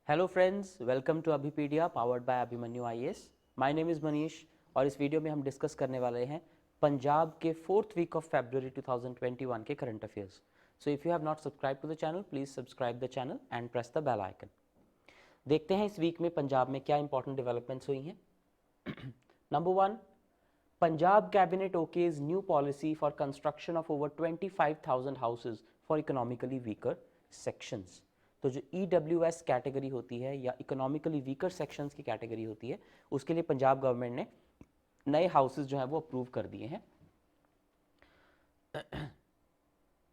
Hello friends, welcome to Abhipedia powered by Abhimanyu IAS. My name is Manish और इस video में हम डिस्कस करने वाले हैं पंजाब के 4th वीक ऑफ February 2021 के current affairs. So if you have not subscribe to the channel, please subscribe the channel and press the bell icon. देखते हैं इस वीक में पंजाब में क्या इंपॉर्टेंट डेवलपमेंट्स हुई हैं। Number 1, Punjab cabinet okays new policy for construction of over 25,000 houses for economically weaker sections। तो जो EWS कैटेगरी होती है या इकोनॉमिकली वीकर सेक्शंस की कैटेगरी होती है, उसके लिए पंजाब गवर्नमेंट ने नए हाउसेज जो है वो अप्रूव कर दिए हैं।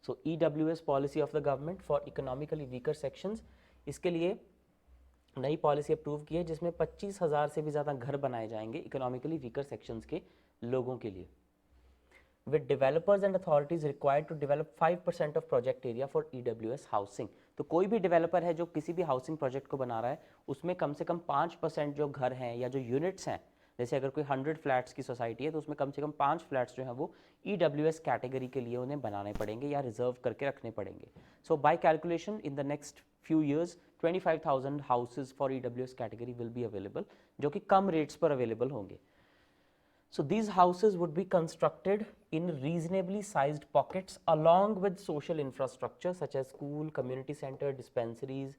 सो EWS policy of the government for economically weaker sections, इसके लिए नई पॉलिसी अप्रूव की है जिसमें 25,000 से भी ज़्यादा घर बनाए जाएंगे इकोनॉमिकली वीकर सेक्शंस के लोगों के लिए। With developers and authorities required to develop 5% of project area for EWS housing। तो कोई भी डेवलपर है जो किसी भी हाउसिंग प्रोजेक्ट को बना रहा है, उसमें कम से कम 5% जो घर हैं या जो यूनिट्स हैं, जैसे अगर कोई 100 फ्लैट्स की सोसाइटी है तो उसमें कम से कम 5 फ्लैट्स जो हैं वो EWS कैटेगरी के लिए उन्हें बनाने पड़ेंगे या रिजर्व करके रखने पड़ेंगे। So by calculation in the next few years 25,000 houses for EWS category will be available, जो कि कम रेट्स पर अवेलेबल होंगे। So these houses would be constructed in reasonably sized pockets along with social infrastructure such as school, community center, dispensaries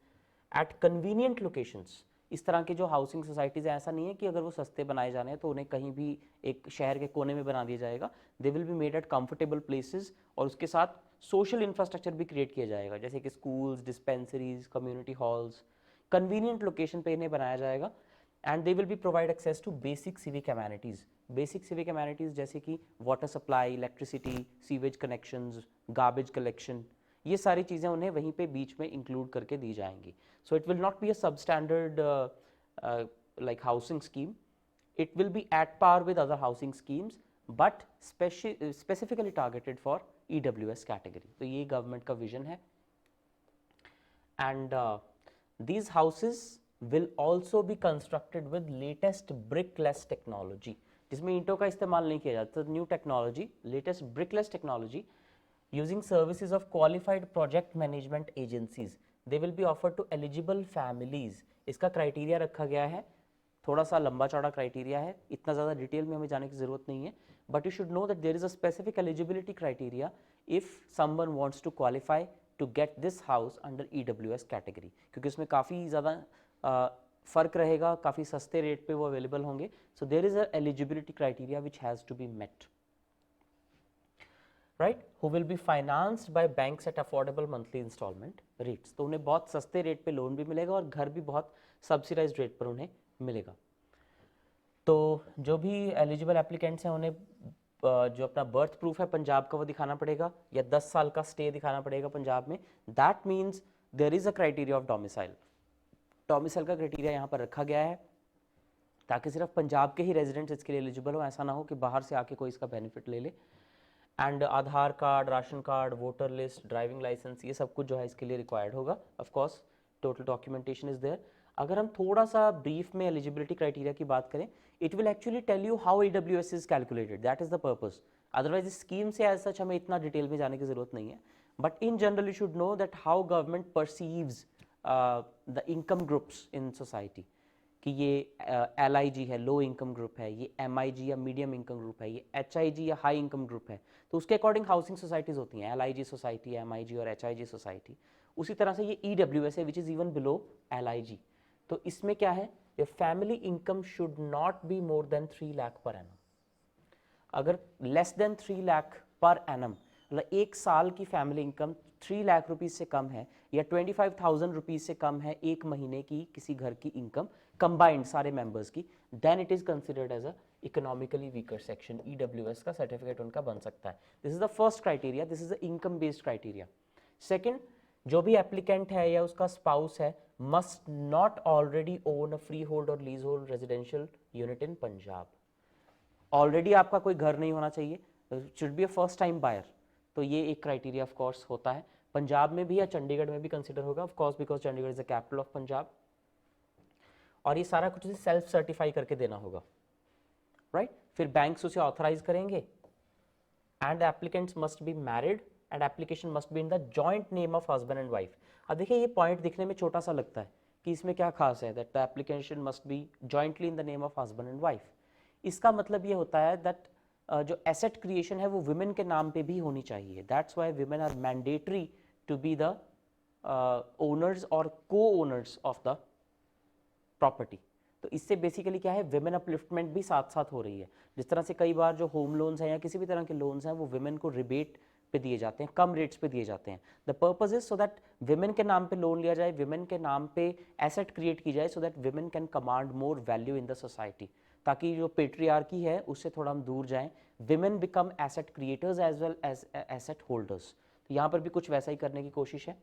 at convenient locations। इस तरह के जो housing societies हैं, ऐसा नहीं है कि अगर वो सस्ते बनाए जाने हैं तो उन्हें कहीं भी एक शहर के कोने में बना दिया जाएगा। दे will be made at comfortable places और उसके साथ सोशल इंफ्रास्ट्रक्चर भी क्रिएट किया जाएगा, जैसे कि schools, dispensaries, community halls. Convenient location पे इन्हें बनाया जाएगा and they will be provide access to basic civic amenities. Basic civic amenities जैसे कि water supply, electricity, sewage connections, garbage collection, ये सारी चीज़ें उन्हें वहीं पे बीच में इंक्लूड करके दी जाएंगी। So it will not be a sub standard like housing scheme, it will be at par with other housing schemes but specifically targeted for EWS category. तो ये गवर्नमेंट का विजन है। And these houses will also be constructed with latest brickless technology, जिसमें ईंटों का इस्तेमाल नहीं किया जाता। New technology, latest brickless technology using services of qualified project management agencies, they will be offered to eligible families। इसका criteria रखा गया है, थोड़ा सा लंबा चौड़ा क्राइटेरिया है, इतना ज़्यादा डिटेल में हमें जाने की ज़रूरत नहीं है, but you should know that there is a specific eligibility criteria if someone wants to qualify to get this house under EWS category, क्योंकि उसमें काफ़ी ज़्यादा फ़र्क रहेगा, काफ़ी सस्ते रेट पे वो अवेलेबल होंगे। So there is a eligibility criteria which has to be met, right. Who will be financed by banks at affordable monthly installment rates. तो उन्हें बहुत सस्ते रेट पे लोन भी मिलेगा और घर भी बहुत सब्सिडाइज्ड रेट पर उन्हें मिलेगा। तो जो भी एलिजिबल एप्लीकेंट्स हैं उन्हें जो अपना बर्थ प्रूफ है पंजाब का वो दिखाना पड़ेगा या 10 साल का स्टे दिखाना पड़ेगा पंजाब में। That means there is a criteria of domicile. Domicile का क्राइटेरिया यहाँ पर रखा गया है ताकि सिर्फ पंजाब के ही रेजिडेंट्स इसके लिए एलिजिबल हो, ऐसा ना हो कि बाहर से आके कोई इसका बेनिफिट ले ले। And Aadhaar card, ration card, voter list, driving licence, ये सब कुछ जो है इसके लिए रिक्वायर्ड होगा। Of course total documentation is there. अगर हम थोड़ा सा ब्रीफ में एलिजिबिलिटी क्राइटेरिया की बात करें, it will actually tell you how EWS is calculated, that is the purpose. Otherwise इस स्कीम से एज सच हमें इतना डिटेल में जाने की जरूरत नहीं है, but in general you should know that how government perceives the income groups in society, कि ये LIG है, लो इनकम ग्रुप है, ये MIG या मीडियम इनकम ग्रुप है, ये HIG या हाई इनकम ग्रुप है। तो उसके अकॉर्डिंग हाउसिंग सोसाइटीज़ होती हैं, LIG सोसाइटी, MIG और HIG सोसाइटी। उसी तरह से ये EWS है which is even below LIG। तो इसमें क्या है, your family income should not be more than 3 lakh per annum. अगर less than 3 lakh per annum, मतलब एक साल की फैमिली इनकम 3 लाख रुपीज़ से कम है या 25,000 रुपीज़ से कम है एक महीने की किसी घर की इनकम कंबाइंड सारे मेंबर्स की, then it is considered as a economically weaker section. EWS का सर्टिफिकेट उनका बन सकता है। This is the first criteria, this is the income based criteria. Second, जो भी एप्लीकेंट है या उसका स्पाउस है must not already own a free hold or lease hold residential unit in Punjab. Already आपका कोई घर नहीं होना चाहिए, should be a first time buyer. तो ये एक क्राइटेरिया ऑफ कोर्स होता है, पंजाब में भी या चंडीगढ़ में भी कंसिडर होगा of course, because Chandigarh is the capital of Punjab. और ये सारा कुछ सेल्फ सर्टिफाई करके देना होगा, राइट। फिर बैंक्स उसे ऑथराइज करेंगे and applicants must be married and application must be in the joint name of husband and wife. अब देखिए ये पॉइंट दिखने में छोटा सा लगता है कि इसमें क्या खास है, that the application must be jointly in the name of husband and wife. इसका मतलब ये होता है दैट जो एसेट क्रिएशन है वो विमेन के नाम पे भी होनी चाहिए। That's why women are mandatory to be the owners or co owners of the property. तो इससे बेसिकली क्या है, विमेन अपलिफ्टमेंट भी साथ साथ हो रही है। जिस तरह से कई बार जो होम लोन्स हैं या किसी भी तरह के लोन्स हैं वो विमेन को रिबेट पे दिए जाते हैं, कम रेट्स पे दिए जाते हैं। The purpose is so that women के नाम पे लोन लिया जाए, विमेन के नाम पे एसेट क्रिएट की जाए, so that women can command more value in the society, ताकि जो पेट्रियार्की है उससे थोड़ा हम दूर जाएं। Women become asset creators as well as asset holders. तो यहाँ पर भी कुछ वैसा ही करने की कोशिश है।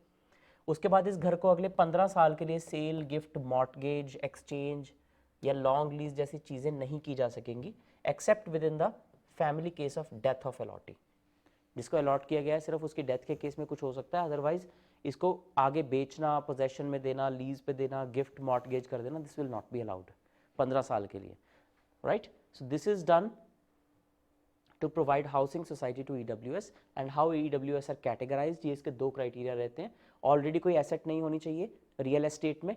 उसके बाद इस घर को अगले 15 साल के लिए सेल, गिफ्ट, मॉर्टगेज, एक्सचेंज या लॉन्ग लीज जैसी चीज़ें नहीं की जा सकेंगी, except within the family case of death of allottee. जिसको अलॉट किया गया है सिर्फ उसकी डेथ के केस में कुछ हो सकता है, अदरवाइज इसको आगे बेचना, पोजेशन में देना, लीज पे देना, गिफ्ट, मॉर्टगेज कर देना, this will not be allowed 15 साल के लिए, right. So this is done to provide housing society to EWS and how EWS are categorized, ये इसके दो क्राइटेरिया रहते हैं। ऑलरेडी कोई एसेट नहीं होनी चाहिए रियल एस्टेट में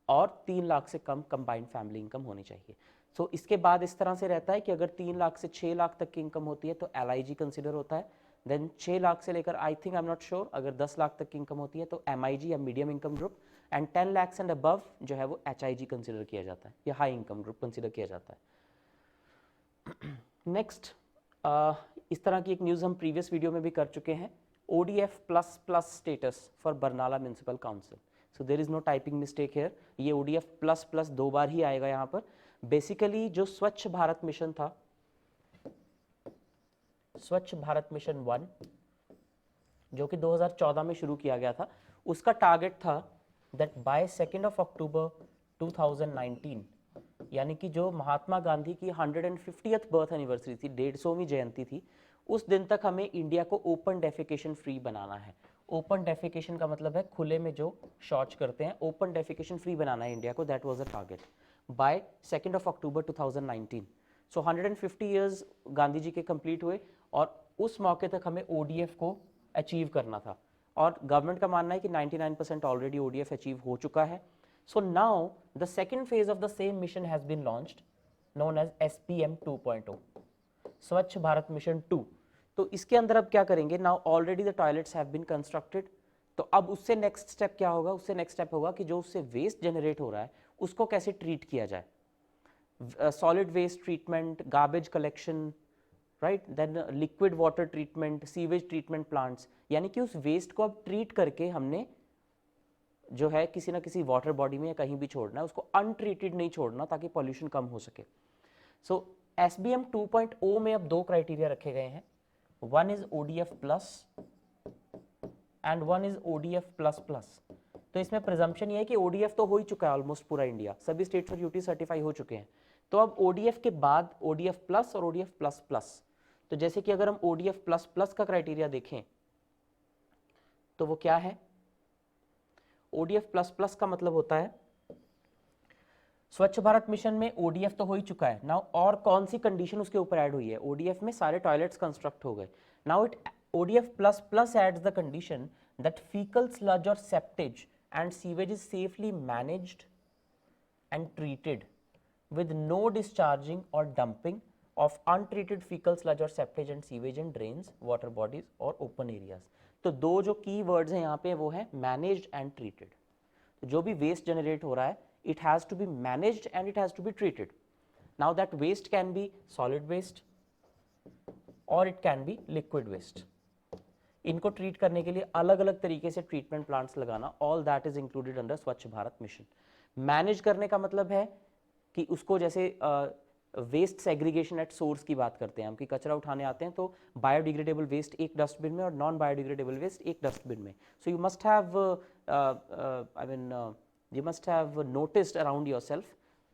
और 3 लाख से कम कंबाइंड फैमिली इनकम होनी चाहिए। सो इसके बाद इस तरह से रहता है कि अगर 3 लाख से 6 लाख तक की इनकम होती है तो LIG कंसिडर होता है। देन 6 लाख से लेकर I think I am not sure, अगर 10 लाख तक की इनकम होती है तो MIG या medium income group, and 10 lakh and above जो है वो HIG कंसिडर किया जाता है या हाई इनकम ग्रुप कंसिडर किया जाता है। नेक्स्ट इस तरह की एक न्यूज़ हम प्रीवियस वीडियो में भी कर चुके हैं, ODF plus plus status for Barnala municipal council. So there is no typing mistake here, ये ODF प्लस प्लस 2 बार ही आएगा यहाँ पर। बेसिकली जो स्वच्छ भारत मिशन था, स्वच्छ भारत मिशन 1 जो कि 2014 में शुरू किया गया था, उसका टारगेट था दैट बाय 2 अक्टूबर 2019, यानी कि जो महात्मा गांधी की 150th बर्थ एनिवर्सरी थी, 150वीं जयंती थी, उस दिन तक हमें इंडिया को ओपन डेफिकेशन फ्री बनाना है। ओपन डेफिकेशन का मतलब है खुले में जो शौच करते हैं, ओपन डेफिकेशन फ्री बनाना है इंडिया को। That was the target by 2 October 2019। सो 150 ईयर्स गांधी जी के कंप्लीट हुए और उस मौके तक हमें ODF को अचीव करना था, और गवर्नमेंट का मानना है कि 99% ऑलरेडी ODF अचीव हो चुका है। So now the second phase of the same mission has been launched, known as SBM 2.0, स्वच्छ भारत मिशन 2। तो इसके अंदर अब क्या करेंगे, now already the toilets have been constructed, तो अब उससे नेक्स्ट स्टेप क्या होगा, उससे नेक्स्ट स्टेप होगा कि जो उससे वेस्ट जनरेट हो रहा है उसको कैसे ट्रीट किया जाए, solid waste treatment, garbage collection, right, then liquid water treatment, sewage treatment plants, यानी कि उस वेस्ट को अब ट्रीट करके हमने जो है किसी ना किसी वाटर बॉडी में या कहीं भी छोड़ना है, उसको अनट्रीटेड नहीं छोड़ना ताकि पॉल्यूशन कम हो सके। सो SBM 2.0 में अब 2 क्राइटेरिया रखे गए हैं, one is ODF plus and one is ODF plus plus. तो इसमें प्रिजम्पशन ये है कि ODF तो हो ही चुका है ऑलमोस्ट पूरा इंडिया, सभी स्टेट्स और यूटी सर्टिफाई हो चुके हैं। तो अब ODF के बाद ODF प्लस और ODF प्लस प्लस, तो जैसे कि अगर हम ODF प्लस प्लस का क्राइटेरिया देखें तो वो क्या है, ODF प्लस प्लस का मतलब होता है स्वच्छ भारत मिशन में ODF तो हो ही चुका है, नाउ और कौन सी कंडीशन उसके ऊपर ऐड हुई है, ODF में सारे टॉयलेट्स कंस्ट्रक्ट हो गए, now it ODF plus plus adds the condition that faecal sludge or septage and sewage is safely managed and treated with no discharging or dumping of untreated fecal sludge or septage and sewage in drains, water bodies or open areas। तो दो जो की words हैं यहाँ पे वो है managed and treated. तो जो भी वेस्ट जनरेट हो रहा है it has to be managed and it has to be treated. Now that waste can be solid waste or it can be liquid waste. इनको ट्रीट करने के लिए अलग अलग तरीके से ट्रीटमेंट प्लांट्स लगाना, all that is included under Swachh Bharat mission. Manage करने का मतलब है कि उसको जैसे वेस्ट सेग्रीगेशन एट सोर्स की बात करते हैं हम, कि कचरा उठाने आते हैं तो बायोडिग्रेडेबल वेस्ट एक डस्टबिन में और नॉन बायोडिग्रेडेबल वेस्ट एक डस्टबिन में। So you must have you must have noticed around yourself,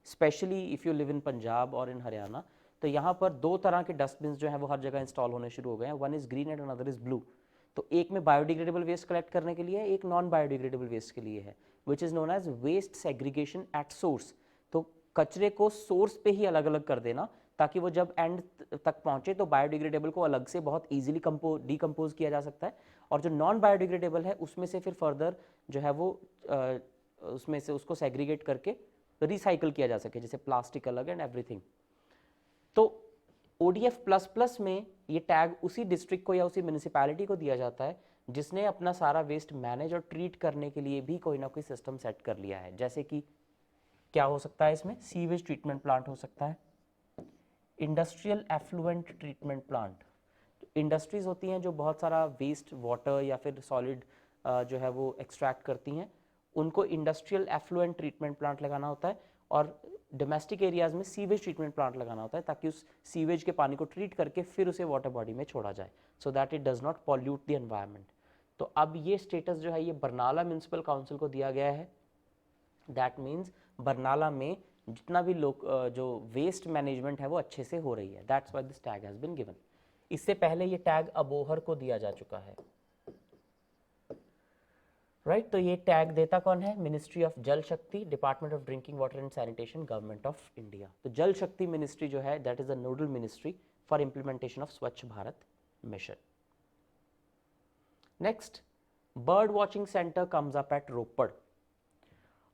specially if you live in Punjab और इन हरियाणा, तो यहाँ पर 2 तरह के डस्टबिन जो हैं वो हर जगह इंस्टॉल होने शुरू हो गए हैं, one is green and another is blue. तो एक में बायोडिग्रेडेबल वेस्ट कलेक्ट करने के लिए है, एक नॉन बायोडिग्रेडेबल वेस्ट के लिए है, which is known as waste segregation at source. तो कचरे को सोर्स पे ही अलग अलग कर देना ताकि वो जब एंड तक पहुंचे तो बायोडिग्रेडेबल को अलग से बहुत इजीली डिकम्पोज किया जा सकता है, और जो नॉन बायोडिग्रेडेबल है उसमें से फिर फर्दर जो है वो उसमें से उसको सेग्रीगेट करके रिसाइकल किया जा सके, जैसे प्लास्टिक अलग एंड एवरीथिंग। तो ODF प्लस प्लस में ये टैग उसी डिस्ट्रिक्ट को या उसी म्यूनिसिपैलिटी को दिया जाता है जिसने अपना सारा वेस्ट मैनेज और ट्रीट करने के लिए भी कोई ना कोई सिस्टम सेट कर लिया है। जैसे कि क्या हो सकता है इसमें, सीवेज ट्रीटमेंट प्लांट हो सकता है, industrial effluent treatment plant, industries होती हैं जो बहुत सारा वेस्ट वाटर या फिर सॉलिड जो है वो एक्सट्रैक्ट करती हैं, उनको इंडस्ट्रियल एफ्लुएंट ट्रीटमेंट प्लांट लगाना होता है, और डोमेस्टिक एरियाज में सीवेज ट्रीटमेंट प्लांट लगाना होता है ताकि उस सीवेज के पानी को ट्रीट करके फिर उसे वाटर बॉडी में छोड़ा जाए, so that it does not pollute the environment. तो अब ये स्टेटस जो है ये बरनाला म्यूनसिपल काउंसिल को दिया गया है। दैट मीन्स बरनाला में जितना भी लोग जो वेस्ट मैनेजमेंट है वो अच्छे से हो रही है, that's why this tag has been given. इससे पहले ये टैग अबोहर को दिया जा चुका है, राइट। तो ये टैग देता कौन है, ministry of Jal Shakti, department of drinking water and sanitation, government of India. तो जल शक्ति मिनिस्ट्री जो है that is the nodal ministry for implementation of Swachh Bharat mission. Next, bird watching centre comes up at Ropar.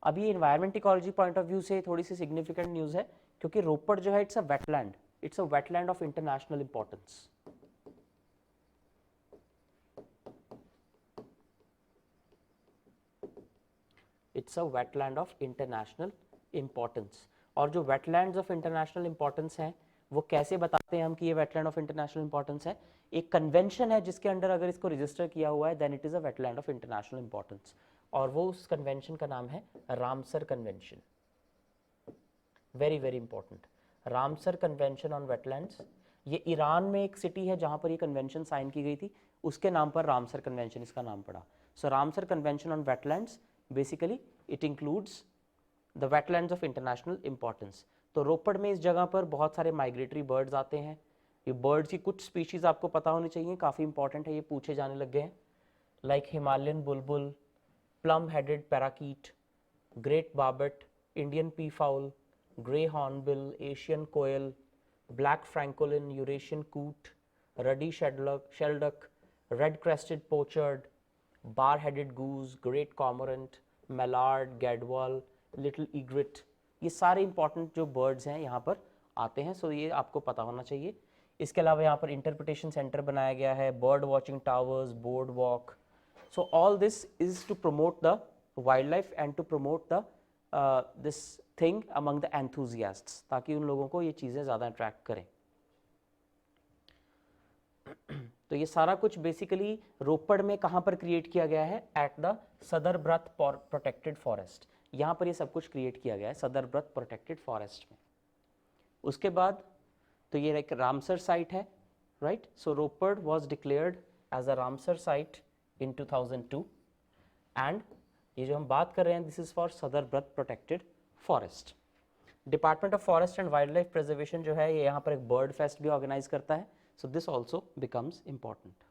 अब ये environment ecology point of view से थोड़ी सी significant news है, क्योंकि रोपड़ जो है it's a wetland of international importance. It's a wetland of international importance. और जो वेटलैंड्स ऑफ इंटरनेशनल इंपॉर्टेंस हैं वो कैसे बताते हैं हम कि ये वेटलैंड ऑफ इंटरनेशनल इंपॉर्टेंस है, एक कन्वेंशन है जिसके अंडर अगर इसको रजिस्टर किया हुआ है then it is a wetland of international importance, और वो उस कन्वेंशन का नाम है Ramsar convention. Very very important, Ramsar convention on wetlands. ये ईरान में एक सिटी है जहाँ पर ये कन्वेंशन साइन की गई थी, उसके नाम पर रामसर कन्वेंशन इसका नाम पड़ा। So Ramsar convention on wetlands basically it includes the wetlands of international importance. तो रोपड़ में इस जगह पर बहुत सारे माइग्रेटरी बर्ड्स आते हैं। ये बर्ड्स की कुछ स्पीशीज़ आपको पता होनी चाहिए, काफ़ी इंपॉर्टेंट है, ये पूछे जाने लग गए हैं, like Himalayan bulbul, plum headed parakeet, great barbet, Indian peafowl, grey hornbill, Asian koel, black francolin, Eurasian coot, ruddy shelduck, red crested pochard, bar headed goose, great cormorant, mallard, gadwall, little egret, ये सारे important जो birds हैं यहाँ पर आते हैं। सो ये आपको पता होना चाहिए। इसके अलावा यहाँ पर इंटरप्रिटेशन सेंटर बनाया गया है, bird watching towers, boardwalk. So all this is to promote the wildlife and to promote the this thing among the enthusiasts, ताकि उन लोगों को ये चीज़ें ज़्यादा अट्रैक्ट करें। तो ये सारा कुछ बेसिकली रोपड़ में कहाँ पर क्रिएट किया गया है, एट द सदरब्रत प्रोटेक्टेड फॉरेस्ट, यहाँ पर ये सब कुछ क्रिएट किया गया है सदरब्रत प्रोटेक्टेड फॉरेस्ट में। उसके बाद तो ये एक रामसर साइट है, right. So Ropar was declared as a Ramsar site in 2002 and ये जो हम बात कर रहे हैं दिस इज फॉर सदरब्रत protected forest. Department of forest and wildlife preservation जो है ये यहाँ पर एक बर्ड फेस्ट भी ऑर्गेनाइज करता है, so this also becomes important.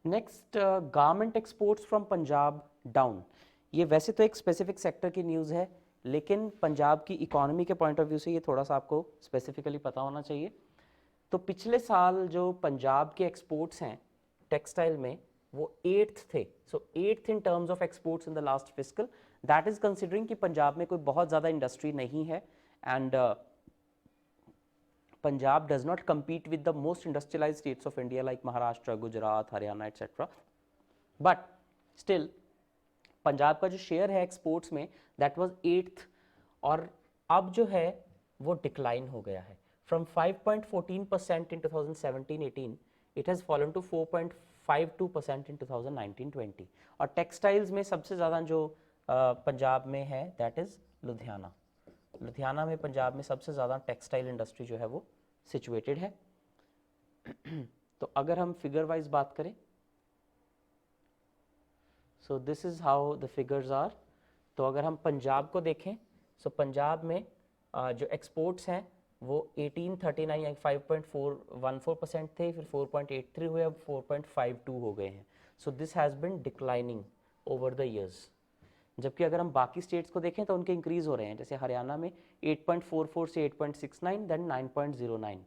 Next, garment exports from Punjab down. ये वैसे तो एक स्पेसिफिक सेक्टर की न्यूज़ है, लेकिन पंजाब की इकोनॉमी के पॉइंट ऑफ व्यू से ये थोड़ा सा आपको स्पेसिफिकली पता होना चाहिए। तो पिछले साल जो पंजाब के एक्सपोर्ट्स हैं टेक्सटाइल में वो 8th थे, सो 8th in terms of exports in the last fiscal. That is considering कि पंजाब में कोई बहुत ज़्यादा इंडस्ट्री नहीं है and Punjab does not compete with the most industrialized states of India like Maharashtra, Gujarat, Haryana, etc. But still, Punjab का जो share है एक्सपोर्ट्स में दैट वाज 8th, और अब जो है वो डिक्लाइन हो गया है from 5.14% in 2017-18 it has fallen to 4.52% in 2019-20। और टेक्सटाइल्स में सबसे ज़्यादा जो पंजाब में है दैट इज़ लुधियाना। लुधियाना में पंजाब में सबसे ज़्यादा टेक्सटाइल इंडस्ट्री जो है वो सिचुएटेड है। तो अगर हम फिगर वाइज बात करें, so this is how the figures are. तो अगर हम पंजाब को देखें, सो पंजाब में जो एक्सपोर्ट्स हैं वो 1839 यानी 5.414% थे, फिर 4.83 हुए, अब 4.52 हो गए हैं। So this has been declining over the years. जबकि अगर हम बाकी स्टेट्स को देखें तो उनके इंक्रीज़ हो रहे हैं, जैसे हरियाणा में 8.44 से 8.69 देन 9.09।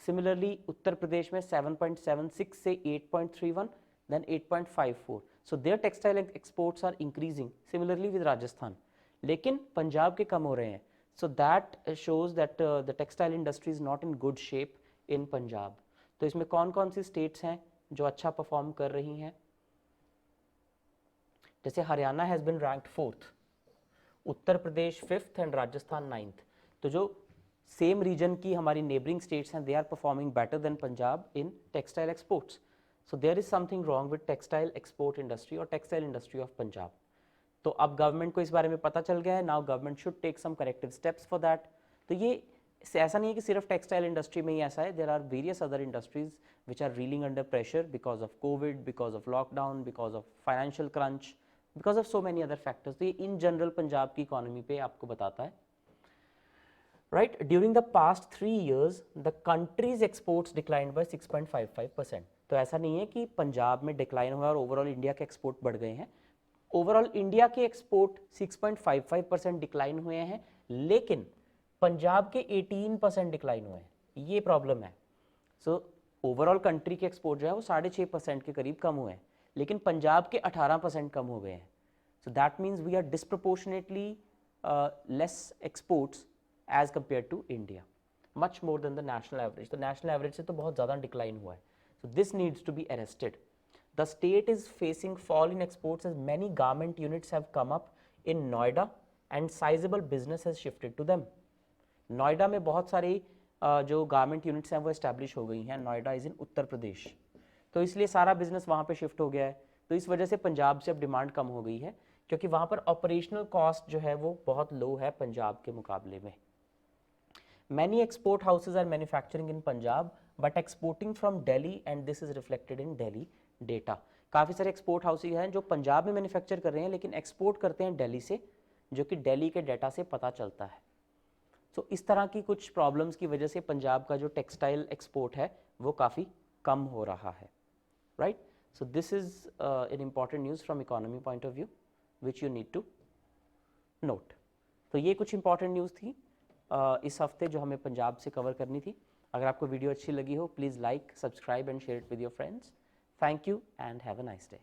सिमिलरली उत्तर प्रदेश में 7.76 से 8.31, then 8.54. So their textile exports are increasing. Similarly with Rajasthan. लेकिन पंजाब के कम हो रहे हैं. So that shows that the textile industry is not in good shape in Punjab. तो इसमें कौन कौन सी states हैं जो अच्छा परफॉर्म कर रही हैं? जैसे Haryana has been ranked 4th, Uttar Pradesh 5th and Rajasthan 9th. तो जो सेम रीजन की हमारी नेबरिंग स्टेट्स हैं, they are performing better than Punjab in textile exports. So there is something wrong with textile export industry और टेक्सटाइल इंडस्ट्री ऑफ पंजाब. तो अब government को इस बारे में पता चल गया है. Now government should take some corrective steps for that. तो ये ऐसा नहीं है कि सिर्फ टेक्सटाइल इंडस्ट्री में ही ऐसा है. There are various other industries which are reeling under pressure because of covid, because of lockdown, because of financial crunch, because of so many other factors. तो ये इन जनरल पंजाब की इकोनॉमी पे आपको बताता है. Right, during the past 3 years, the country's exports declined by 6.55%. तो ऐसा नहीं है कि पंजाब में डिक्लाइन हुआ और ओवरऑल इंडिया के एक्सपोर्ट बढ़ गए हैं. ओवरऑल इंडिया के एक्सपोर्ट 6.55% डिक्लाइन हुए हैं, लेकिन पंजाब के 18% डिक्लाइन हुए हैं. ये प्रॉब्लम है. सो ओवरऑल कंट्री के एक्सपोर्ट जो है वो 6.5% के करीब कम हुए हैं, लेकिन पंजाब के 18% कम हो गए हैं. So that means we are disproportionately less exports as compared to India, much more than the national average. तो national average से तो बहुत ज़्यादा decline हुआ है. So this needs to be arrested. The state is facing fall in exports as many garment units have come up in Noida and sizable business has shifted to them. Noida में बहुत सारी जो गारमेंट यूनिट्स हैं वो establish हो गई हैं. Noida is in Uttar Pradesh, तो इसलिए सारा बिजनेस वहाँ पे शिफ्ट हो गया है. तो इस वजह से पंजाब से अब डिमांड कम हो गई है, क्योंकि वहाँ पर ऑपरेशनल कॉस्ट जो है वो बहुत लो है पंजाब के मुकाबले में. Many export houses are manufacturing in Punjab but exporting from Delhi and this is reflected in Delhi data. काफ़ी सारे एक्सपोर्ट हाउसेज हैं जो पंजाब में मैन्युफैक्चर कर रहे हैं लेकिन एक्सपोर्ट करते हैं दिल्ली से, जो कि दिल्ली के डाटा से पता चलता है. तो इस तरह की कुछ प्रॉब्लम्स की वजह से पंजाब का जो टेक्सटाइल एक्सपोर्ट है वो काफ़ी कम हो रहा है. Right, so this is an important news from economy point of view which you need to note. तो ये कुछ इंपॉर्टेंट न्यूज़ थी इस हफ्ते जो हमें पंजाब से कवर करनी थी. अगर आपको वीडियो अच्छी लगी हो, please like, subscribe and share it with your friends. Thank you and have a nice day.